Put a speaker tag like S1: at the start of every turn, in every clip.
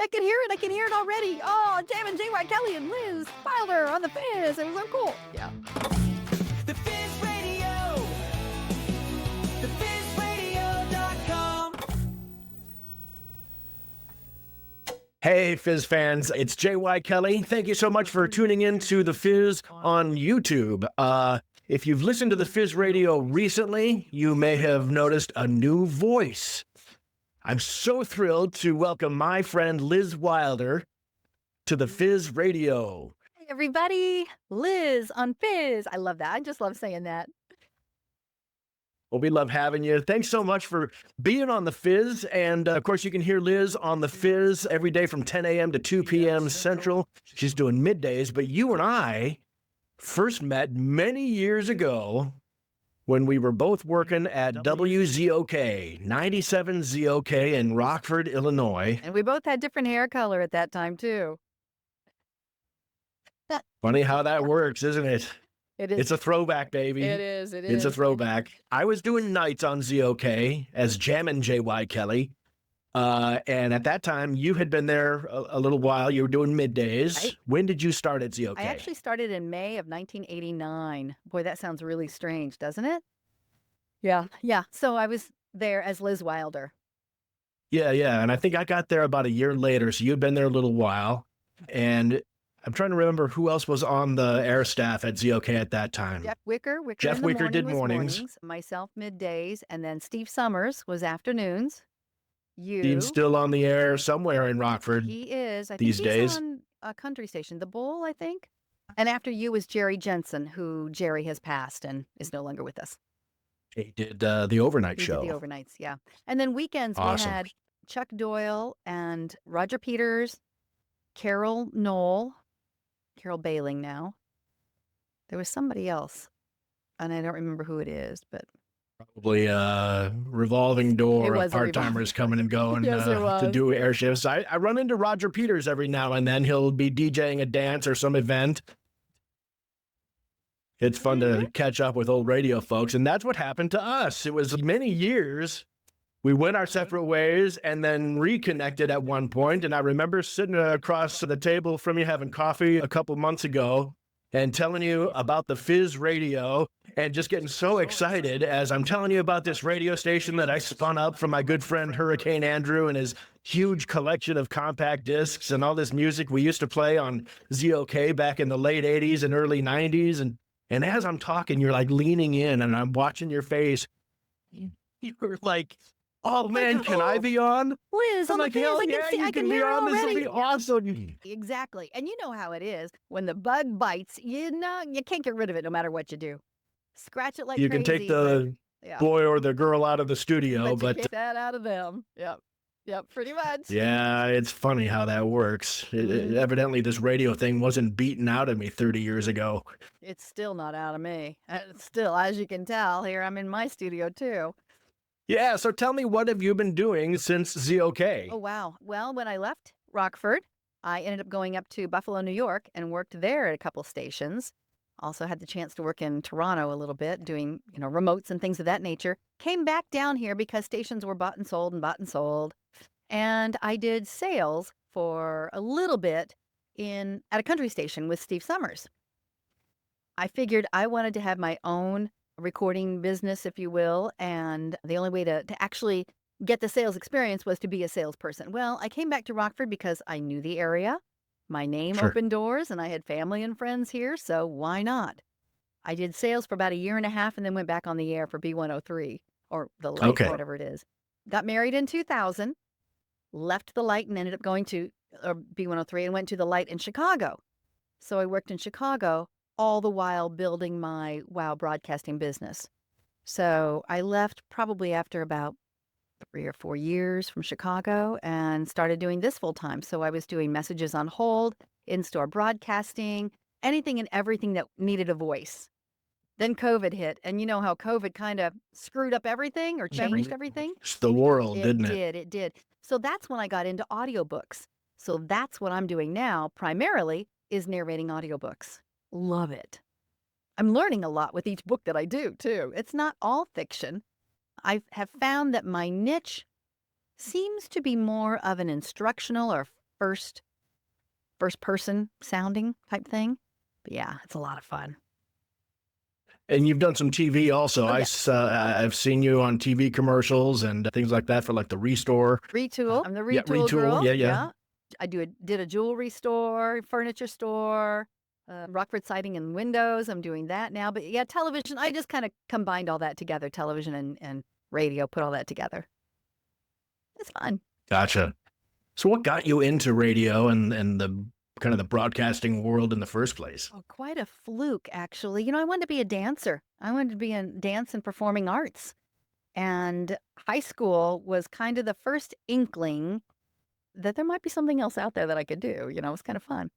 S1: I can hear it. I can hear it already. Oh, Jam and J.Y. Kelley and Liz Wylder on the Fizz. It was so cool. Yeah.
S2: The FIZZ Radio. TheFizzRadio.com.
S3: Hey, Fizz fans, it's J.Y. Kelley. Thank you so much for tuning in to The Fizz on YouTube. If you've listened to The Fizz Radio recently, you may have noticed a new voice. I'm so thrilled to welcome my friend Liz Wylder to The Fizz Radio.
S1: Hey, everybody. Liz on Fizz. I love that. I just love saying that.
S3: Well, we love having you. Thanks so much for being on The Fizz. And, of course, you can hear Liz on The Fizz every day from 10 a.m. to 2 p.m. Central. She's doing middays. But you and I first met many years ago when we were both working at WZOK, 97 ZOK in Rockford, Illinois.
S1: And we both had different hair color at that time, too.
S3: Funny how that works, isn't it?
S1: It is.
S3: It's a throwback, baby.
S1: It is. It is.
S3: It's a throwback. I was doing nights on ZOK as Jammin' J.Y. Kelley. And at that time, you had been there a little while. You were doing middays.
S1: Right.
S3: When did you start at ZOK?
S1: I actually started in May of 1989. Boy, that sounds really strange, doesn't it? Yeah. Yeah. So I was there as Liz Wylder.
S3: Yeah. And I think I got there about a year later. So you'd been there a little while. And I'm trying to remember who else was on the air staff at ZOK at that time.
S1: Jeff Wicker.
S3: Jeff
S1: in the
S3: Wicker
S1: morning
S3: did
S1: was
S3: mornings.
S1: Myself middays. And then Steve Summers was afternoons.
S3: Steve's still on the air somewhere in Rockford.
S1: He is. I
S3: these
S1: think
S3: days.
S1: He's on a country station, The Bull, I think. And after you was Jerry Jensen, who Jerry has passed and is no longer with us.
S3: He did the overnight show.
S1: Did the overnights, yeah. And then weekends
S3: Awesome.
S1: we had Chuck Doyle and Roger Peters, Carol Knoll, Carol Bailing now. There was somebody else, and I don't remember who it is, but
S3: Probably a revolving door
S1: It
S3: of
S1: was a
S3: part-timers coming and going
S1: Yes, it
S3: to
S1: was.
S3: do air shifts. I run into Roger Peters every now and then. He'll be DJing a dance or some event. It's fun to catch up with old radio folks, and that's what happened to us. It was many years. We went our separate ways and then reconnected at one point, and I remember sitting across the table from you having coffee a couple months ago and telling you about the FIZZ Radio and just getting so excited as I'm telling you about this radio station that I spun up from my good friend Hurricane Andrew and his huge collection of compact discs and all this music we used to play on ZOK back in the late 80s and early 90s. And as I'm talking, you're like leaning in and I'm watching your face. You're like, oh man, can I be on?
S1: Liz,
S3: I'm
S1: on
S3: like,
S1: the Fizz,
S3: hell
S1: I can
S3: yeah,
S1: see,
S3: you
S1: I
S3: can
S1: can
S3: be
S1: hear it
S3: on. This will
S1: already.
S3: be awesome.
S1: Exactly. And you know how it is. When the bug bites, you can't get rid of it no matter what you do. Scratch it like
S3: You
S1: crazy.
S3: can take the
S1: yeah.
S3: boy or the girl out of the studio,
S1: you
S3: but
S1: get that out of them. Yep, pretty much.
S3: yeah, it's funny how that works. Evidently, this radio thing wasn't beaten out of me 30 years ago.
S1: It's still not out of me. Still, as you can tell, here I'm in my studio too.
S3: Yeah, so tell me, what have you been doing since ZOK?
S1: Oh, wow. Well, when I left Rockford, I ended up going up to Buffalo, New York, and worked there at a couple stations. Also had the chance to work in Toronto a little bit, doing, remotes and things of that nature. Came back down here because stations were bought and sold. And I did sales for a little bit at a country station with Steve Summers. I figured I wanted to have my own recording business, if you will, and the only way to actually get the sales experience was to be a salesperson. Well, I came back to Rockford because I knew the area. My name
S3: Sure.
S1: opened doors, and I had family and friends here, so why not? I did sales for about a year and a half and then went back on the air for B103, or The Light,
S3: Okay.
S1: or whatever it is. Got married in 2000, left The Light and ended up going to B103 and went to The Light in Chicago. So I worked in Chicago, all the while building my WOW broadcasting business. So I left probably after about 3 or 4 years from Chicago and started doing this full time. So I was doing messages on hold, in-store broadcasting, anything and everything that needed a voice. Then COVID hit, and you know how COVID kind of screwed up everything or changed everything?
S3: It's the world, didn't it?
S1: It did. So that's when I got into audiobooks. So that's what I'm doing now, primarily, is narrating audiobooks. Love it. I'm learning a lot with each book that I do, too. It's not all fiction. I have found that my niche seems to be more of an instructional or first person sounding type thing. But yeah, it's a lot of fun.
S3: And you've done some TV also.
S1: Oh, yeah.
S3: I've seen you on TV commercials and things like that for like the Restore.
S1: Retool. I'm the
S3: Yeah,
S1: retool
S3: Retool.
S1: girl.
S3: Yeah.
S1: I did a jewelry store, furniture store, Rockford siding and windows. I'm doing that now. But yeah, television. I just kind of combined all that together, television and radio, put all that together. It's fun.
S3: Gotcha. So what got you into radio and the kind of the broadcasting world in the first place?
S1: Oh, quite a fluke, actually. You know, I wanted to be a dancer. I wanted to be in dance and performing arts. And high school was kind of the first inkling that there might be something else out there that I could do. You know, it was kind of fun.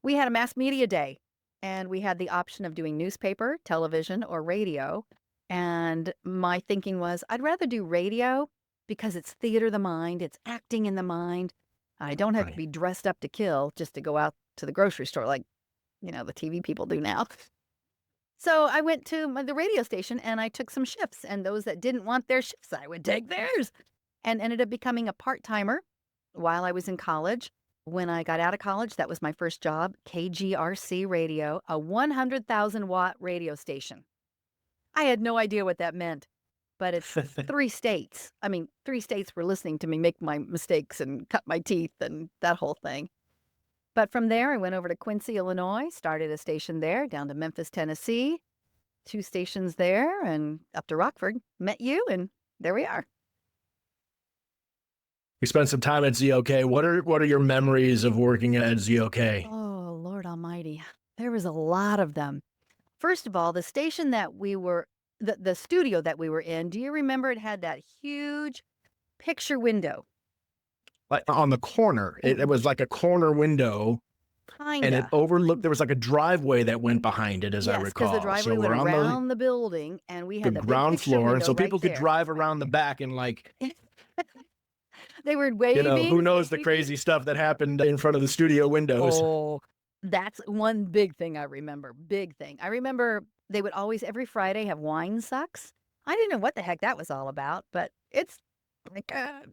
S1: We had a mass media day, and we had the option of doing newspaper, television, or radio. And my thinking was, I'd rather do radio because it's theater of the mind, it's acting in the mind. I don't have to
S3: Right.
S1: be dressed up to kill just to go out to the grocery store like, you know, the TV people do now. So I went to the radio station and I took some shifts, and those that didn't want their shifts, I would take theirs, and ended up becoming a part-timer while I was in college. When I got out of college, that was my first job, KGRC Radio, a 100,000 watt radio station. I had no idea what that meant, but it's 3 states. I mean, 3 states were listening to me make my mistakes and cut my teeth and that whole thing. But from there, I went over to Quincy, Illinois, started a station there, down to Memphis, Tennessee, 2 stations there, and up to Rockford. Met you, and there we are.
S3: You spent some time at ZOK. What are your memories of working at ZOK?
S1: Oh, Lord Almighty. There was a lot of them. First of all, the station that we were, the studio that we were in, do you remember it had that huge picture window?
S3: Like on the corner. It was like a corner window, and it
S1: Kinda.
S3: overlooked. There was like a driveway that went behind it, as I
S1: Yes,
S3: recall.
S1: because the driveway
S3: So
S1: went
S3: we're on
S1: around the building, and we
S3: the
S1: had the big
S3: ground
S1: picture
S3: floor, and
S1: window
S3: so
S1: right
S3: people could
S1: there.
S3: drive around the back and like,
S1: They were
S3: you
S1: waving.
S3: know, who knows the crazy stuff that happened in front of the studio windows.
S1: Oh, that's one big thing I remember. Big thing. I remember they would always, every Friday, have wine sucks. I didn't know what the heck that was all about, but it's like,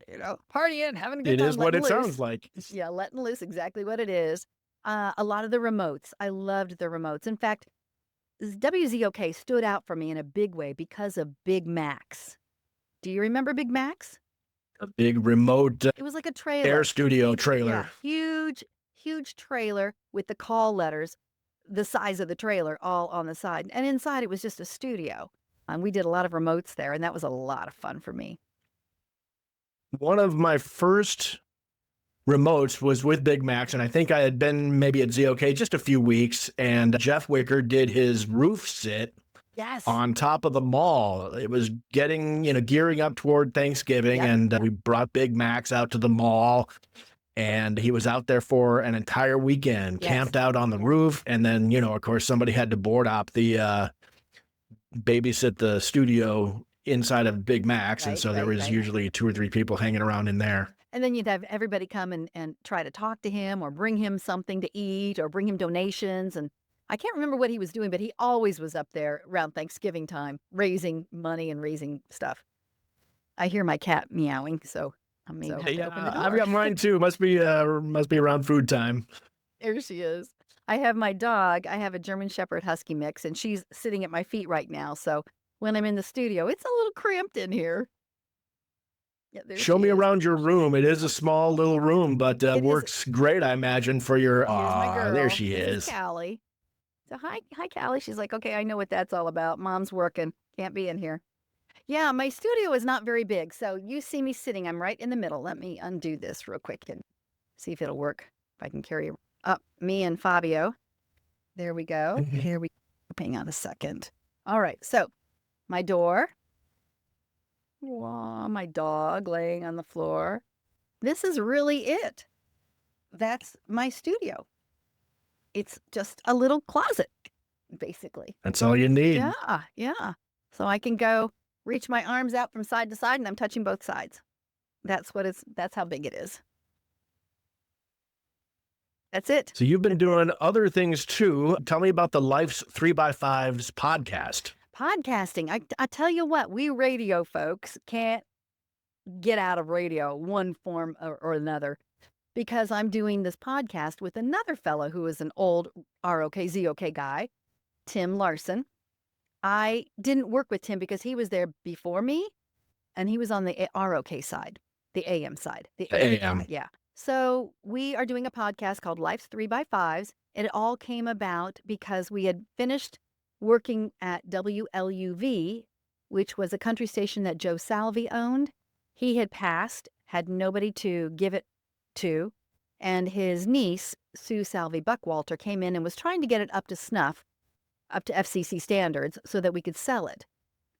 S1: you know, partying, having a good
S3: It
S1: time.
S3: is what
S1: letting
S3: it
S1: loose.
S3: sounds like.
S1: Yeah, letting loose, exactly what it is. A lot of the remotes. I loved the remotes. In fact, WZOK stood out for me in a big way because of Big Macs. Do you remember Big Macs?
S3: A big remote
S1: It was like a trailer.
S3: air studio trailer.
S1: Yeah, huge trailer with the call letters, the size of the trailer all on the side. And inside it was just a studio. And we did a lot of remotes there, and that was a lot of fun for me.
S3: One of my first remotes was with Big Macs, and I think I had been maybe at ZOK just a few weeks, and Jeff Wicker did his roof sit
S1: Yes.
S3: on top of the mall. It was getting, gearing up toward Thanksgiving,
S1: Yep,
S3: and
S1: yep.
S3: we brought Big Macs out to the mall, and he was out there for an entire weekend,
S1: Yes.
S3: camped out on the roof, and then, of course, somebody had to board op the babysit the studio inside of Big Macs, and
S1: Right,
S3: so there
S1: right,
S3: was
S1: right.
S3: usually 2 or 3 people hanging around in there.
S1: And then you'd have everybody come and try to talk to him or bring him something to eat or bring him donations. And I can't remember what he was doing, but he always was up there around Thanksgiving time, raising money and raising stuff. I hear my cat meowing, so I may have to
S3: Yeah,
S1: open the
S3: I've
S1: door.
S3: got mine too. Must be around food time.
S1: There she is. I have my dog. I have a German Shepherd Husky mix, and she's sitting at my feet right now. So when I'm in the studio, it's a little cramped in here. Yeah, there
S3: Show
S1: she
S3: me
S1: is.
S3: around your room. It is a small little room, but
S1: is.
S3: works great, I imagine, for your.
S1: Here's my girl.
S3: There she
S1: This
S3: is.
S1: Kelley. So hi, Kelley. She's like, okay, I know what that's all about. Mom's working. Can't be in here. Yeah, my studio is not very big. So you see me sitting. I'm right in the middle. Let me undo this real quick and see if it'll work. If I can carry up me and Fabio. There we go. Here we go. Hang on a second. All right. So my door. Wow, my dog laying on the floor. This is really it. That's my studio. It's just a little closet, basically.
S3: That's all you need.
S1: Yeah. So I can go reach my arms out from side to side and I'm touching both sides. That's how big it is. That's it.
S3: So you've been doing other things too. Tell me about the Life's 3x5s podcast.
S1: Podcasting. I tell you what, we radio folks can't get out of radio one form or another. because I'm doing this podcast with another fellow who is an old ZOK guy, Tim Larson. I didn't work with Tim because he was there before me, and he was on the ROK side, the AM side.
S3: The AM.
S1: Yeah. So we are doing a podcast called Life's 3x5s. It all came about because we had finished working at WLUV, which was a country station that Joe Salvi owned. He had passed, had nobody to give it to, and his niece, Sue Salvi Buckwalter, came in and was trying to get it up to snuff, up to FCC standards, so that we could sell it.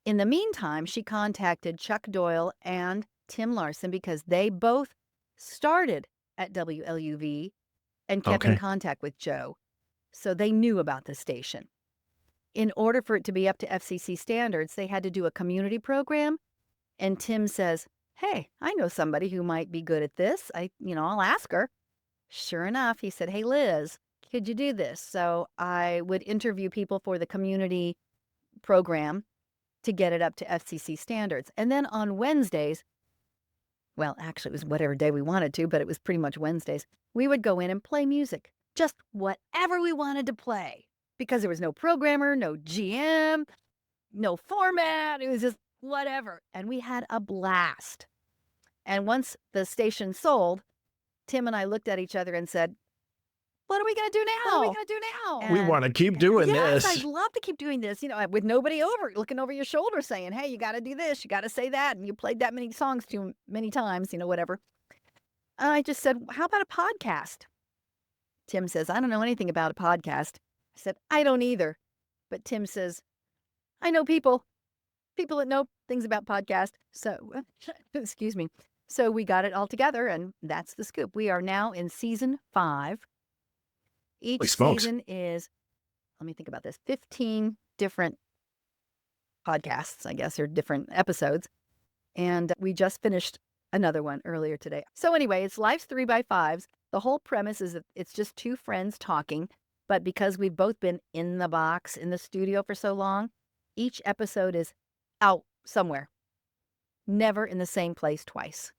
S1: In the meantime, she contacted Chuck Doyle and Tim Larson because they both started at WLUV and kept in contact with Joe. So they knew about the station. In order for it to be up to FCC standards, they had to do a community program. And Tim says, hey, I know somebody who might be good at this. I'll ask her. Sure enough, he said, hey, Liz, could you do this? So I would interview people for the community program to get it up to FCC standards. And then on Wednesdays, well, actually, it was whatever day we wanted to, but it was pretty much Wednesdays, we would go in and play music, just whatever we wanted to play, because there was no programmer, no GM, no format. It was just whatever. And we had a blast. And once the station sold, Tim and I looked at each other and said, what are we going to do now?
S3: We want to keep doing
S1: yes,
S3: this.
S1: I'd love to keep doing this, with nobody looking over your shoulder saying, hey, you got to do this, you got to say that, and you played that many songs too many times, whatever. And I just said, how about a podcast? Tim says, I don't know anything about a podcast. I said, I don't either. But Tim says, I know people that know things about podcasts. So, excuse me. So we got it all together, and that's the scoop. We are now in season 5. Each season is, let me think about this, 15 different podcasts, I guess, or different episodes. And we just finished another one earlier today. So anyway, it's Life's 3x5s. The whole premise is that it's just two friends talking. But because we've both been in the box, in the studio for so long, each episode is out somewhere. Never in the same place twice.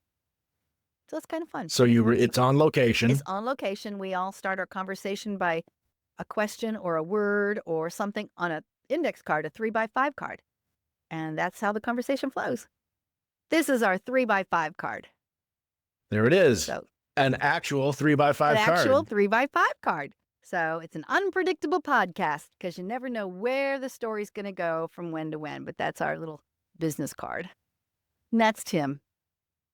S1: So it's kind of fun.
S3: So it's on location.
S1: It's on location. We all start our conversation by a question or a word or something on an index card, a 3x5 card. And that's how the conversation flows. This is our 3x5 card.
S3: There it is.
S1: So,
S3: an actual 3x5 card.
S1: An actual 3x5 card. So it's an unpredictable podcast because you never know where the story's going to go from when to when. But that's our little business card. And that's Tim.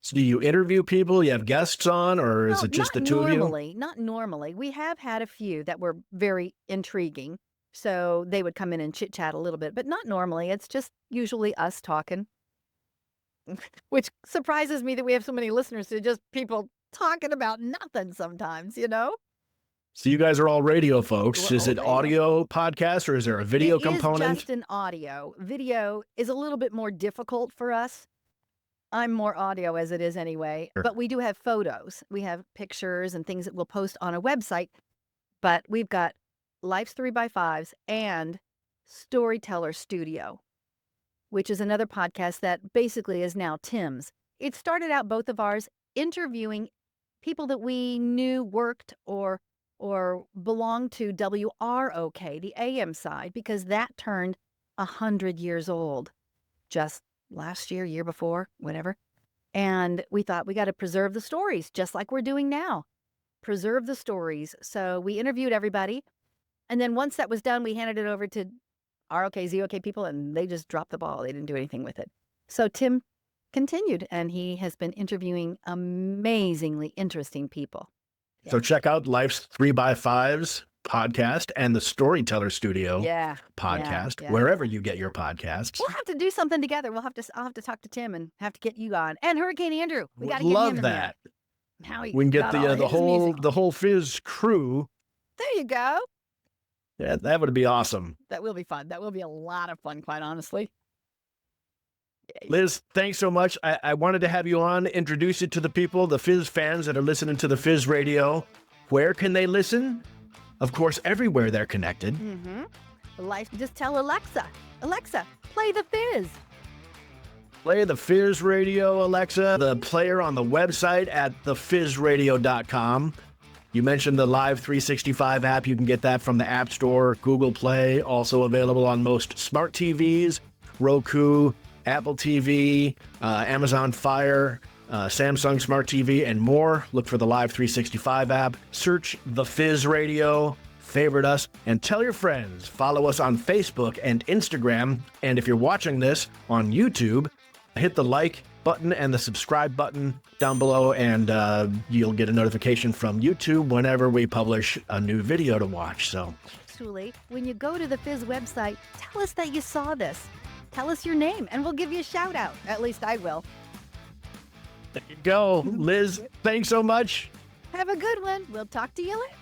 S3: So do you interview people? You have guests on, or is it just the two of you?
S1: Not normally. We have had a few that were very intriguing. So they would come in and chit-chat a little bit, but not normally. It's just usually us talking, which surprises me that we have so many listeners to just people talking about nothing sometimes,
S3: So you guys are all radio folks. Is it audio podcast, or is there a video component?
S1: It is just an audio. Video is a little bit more difficult for us. I'm more audio as it is anyway, but we do have photos. We have pictures and things that we'll post on a website, but we've got Life's 3x5s and Storytellers Studio, which is another podcast that basically is now Tim's. It started out both of ours interviewing people that we knew worked or belonged to WROK, the AM side, because that turned 100 years old just last year before, whatever. And we thought we got to preserve the stories just like we're doing now. Preserve the stories. So we interviewed everybody. And then once that was done, we handed it over to ROK, ZOK people, and they just dropped the ball. They didn't do anything with it. So Tim continued, and he has been interviewing amazingly interesting people. Yeah.
S3: So check out Life's 3x5s podcast and the Storyteller Studio podcast, wherever you get your podcasts.
S1: We'll have to do something together. I'll have to talk to Tim and have to get you on, and Hurricane Andrew. We got to get him in
S3: that.
S1: There.
S3: We can get the whole FIZZ crew.
S1: There you go.
S3: Yeah, that would be awesome.
S1: That will be fun. That will be a lot of fun, quite honestly.
S3: Liz, thanks so much. I wanted to have you on, introduce you to the people, the FIZZ fans that are listening to the FIZZ Radio. Where can they listen? Of course, everywhere they're connected.
S1: Just tell Alexa, play the FIZZ.
S3: Play the Fizz Radio, Alexa, the player on the website at thefizzradio.com. You mentioned the Live 365 app. You can get that from the App Store, Google Play, also available on most smart TVs, Roku, Apple TV, Amazon Fire, Samsung Smart TV, and more. Look for the Live 365 app. Search the Fizz Radio, favorite us, and tell your friends. Follow us on Facebook and Instagram. And if you're watching this on YouTube, hit the like button and the subscribe button down below, and you'll get a notification from YouTube whenever we publish a new video to watch. So,
S1: Actually, when you go to the Fizz website, tell us that you saw this. Tell us your name, and we'll give you a shout out. At least I will.
S3: there you go. Liz, thanks so much.
S1: Have a good one. We'll talk to you later.